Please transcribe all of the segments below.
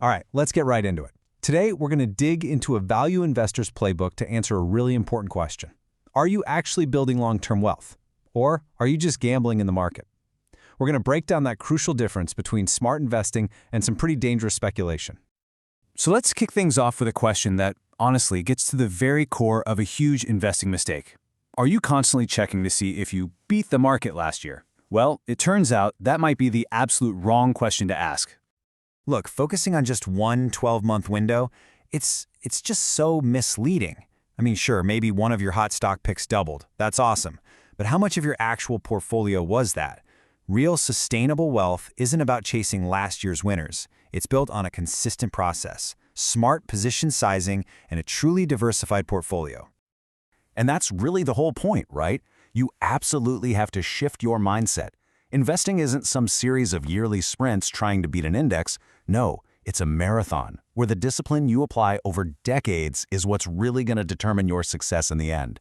All right, let's get right into it. Today, we're going to dig into a value investor's playbook to answer a really important question. Are you actually building long-term wealth? Or are you just gambling in the market? We're going to break down that crucial difference between smart investing and some pretty dangerous speculation. So let's kick things off with a question that, honestly, gets to the very core of a huge investing mistake. Are you constantly checking to see if you beat the market last year? Well, it turns out that might be the absolute wrong question to ask. Look, focusing on just one 12-month window, it's just so misleading. I mean, sure, maybe one of your hot stock picks doubled. That's awesome. But how much of your actual portfolio was that? Real sustainable wealth isn't about chasing last year's winners. It's built on a consistent process, smart position sizing, and a truly diversified portfolio. And that's really the whole point, right? You absolutely have to shift your mindset. Investing isn't some series of yearly sprints trying to beat an index. No, it's a marathon where the discipline you apply over decades is what's really going to determine your success in the end.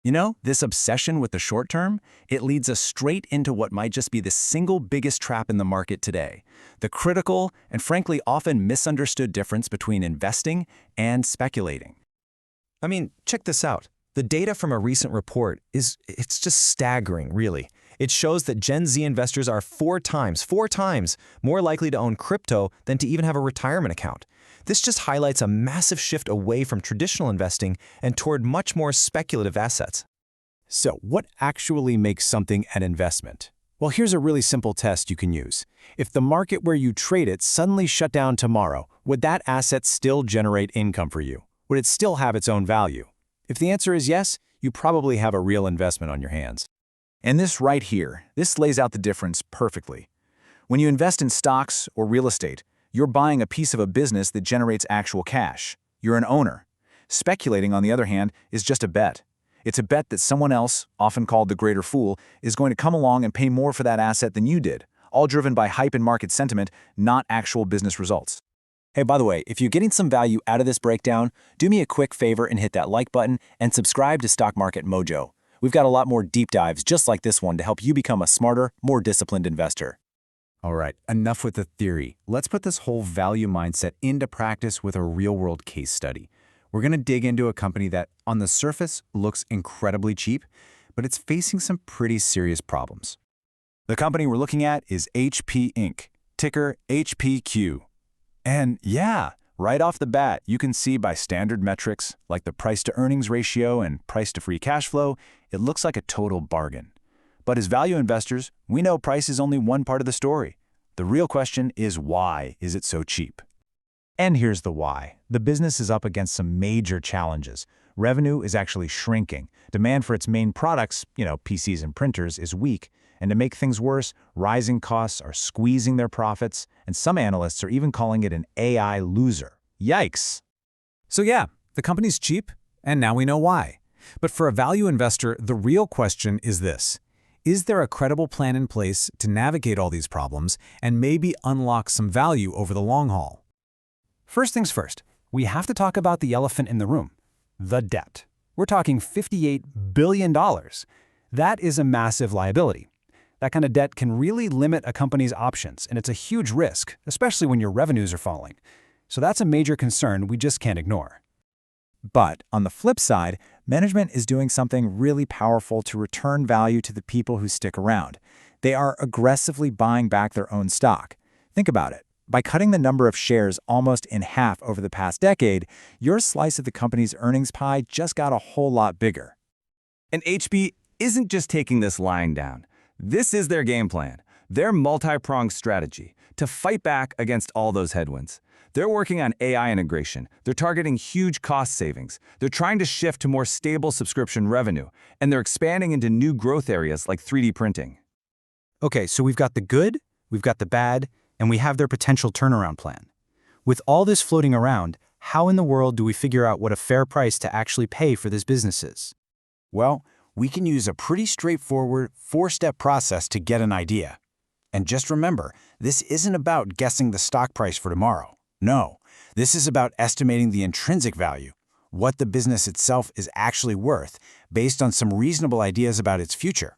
You know, this obsession with the short term, it leads us straight into what might just be the single biggest trap in the market today, the critical and frankly often misunderstood difference between investing and speculating. I mean, check this out. The data from a recent report it's just staggering, really. It shows that Gen Z investors are four times more likely to own crypto than to even have a retirement account. This just highlights a massive shift away from traditional investing and toward much more speculative assets. So, what actually makes something an investment? Well, here's a really simple test you can use. If the market where you trade it suddenly shut down tomorrow, would that asset still generate income for you? Would it still have its own value? If the answer is yes, you probably have a real investment on your hands. And this right here, this lays out the difference perfectly. When you invest in stocks or real estate, you're buying a piece of a business that generates actual cash. You're an owner. Speculating, on the other hand, is just a bet. It's a bet that someone else, often called the greater fool, is going to come along and pay more for that asset than you did, all driven by hype and market sentiment, not actual business results. Hey, by the way, if you're getting some value out of this breakdown, do me a quick favor and hit that like button and subscribe to Stock Market Mojo. We've got a lot more deep dives just like this one to help you become a smarter, more disciplined investor. All right, enough with the theory. Let's put this whole value mindset into practice with a real-world case study. We're going to dig into a company that, on the surface, looks incredibly cheap, but it's facing some pretty serious problems. The company we're looking at is HP Inc., ticker HPQ. And yeah, right off the bat, you can see by standard metrics like the price-to-earnings ratio and price-to-free cash flow, it looks like a total bargain. But as value investors, we know price is only one part of the story. The real question is, why is it so cheap? And here's the why. The business is up against some major challenges. Revenue is actually shrinking. Demand for its main products, PCs and printers, is weak. And to make things worse, rising costs are squeezing their profits, and some analysts are even calling it an AI loser. Yikes! So yeah, the company's cheap, and now we know why. But for a value investor, the real question is this. Is there a credible plan in place to navigate all these problems and maybe unlock some value over the long haul? First things first, we have to talk about the elephant in the room, the debt. We're talking $58 billion. That is a massive liability. That kind of debt can really limit a company's options, and it's a huge risk, especially when your revenues are falling. So that's a major concern we just can't ignore. But on the flip side, management is doing something really powerful to return value to the people who stick around. They are aggressively buying back their own stock. Think about it. By cutting the number of shares almost in half over the past decade, your slice of the company's earnings pie just got a whole lot bigger. And HP isn't just taking this lying down. This is their game plan, their multi-pronged strategy to fight back against all those headwinds. They're working on AI integration. They're targeting huge cost savings. They're trying to shift to more stable subscription revenue, and they're expanding into new growth areas like 3D printing. Okay, so we've got the good, we've got the bad, and we have their potential turnaround plan. With all this floating around, how in the world do we figure out what a fair price to actually pay for this business is? Well, we can use a pretty straightforward four-step process to get an idea. And just remember, this isn't about guessing the stock price for tomorrow. No, this is about estimating the intrinsic value, what the business itself is actually worth, based on some reasonable ideas about its future.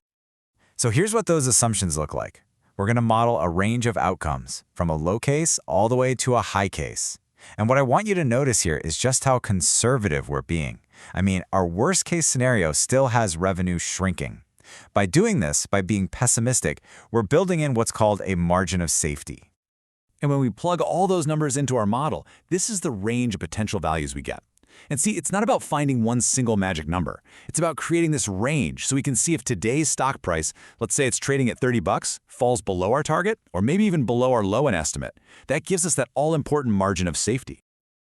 So here's what those assumptions look like. We're going to model a range of outcomes, from a low case all the way to a high case. And what I want you to notice here is just how conservative we're being. I mean, our worst case scenario still has revenue shrinking. By doing this, by being pessimistic, we're building in what's called a margin of safety. And when we plug all those numbers into our model, this is the range of potential values we get. And see, it's not about finding one single magic number. It's about creating this range so we can see if today's stock price, let's say it's trading at 30 bucks, falls below our target, or maybe even below our low-end estimate. That gives us that all-important margin of safety.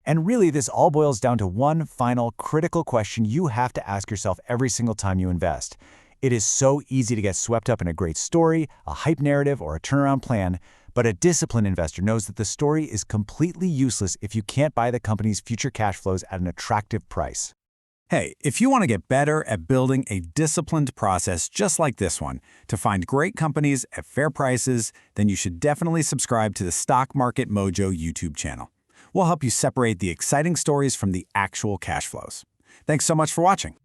And really, this all boils down to one final critical question you have to ask yourself every single time you invest. It is so easy to get swept up in a great story, a hype narrative, or a turnaround plan, but a disciplined investor knows that the story is completely useless if you can't buy the company's future cash flows at an attractive price. Hey, if you want to get better at building a disciplined process just like this one, to find great companies at fair prices, then you should definitely subscribe to the Stock Market Mojo YouTube channel. We'll help you separate the exciting stories from the actual cash flows. Thanks so much for watching.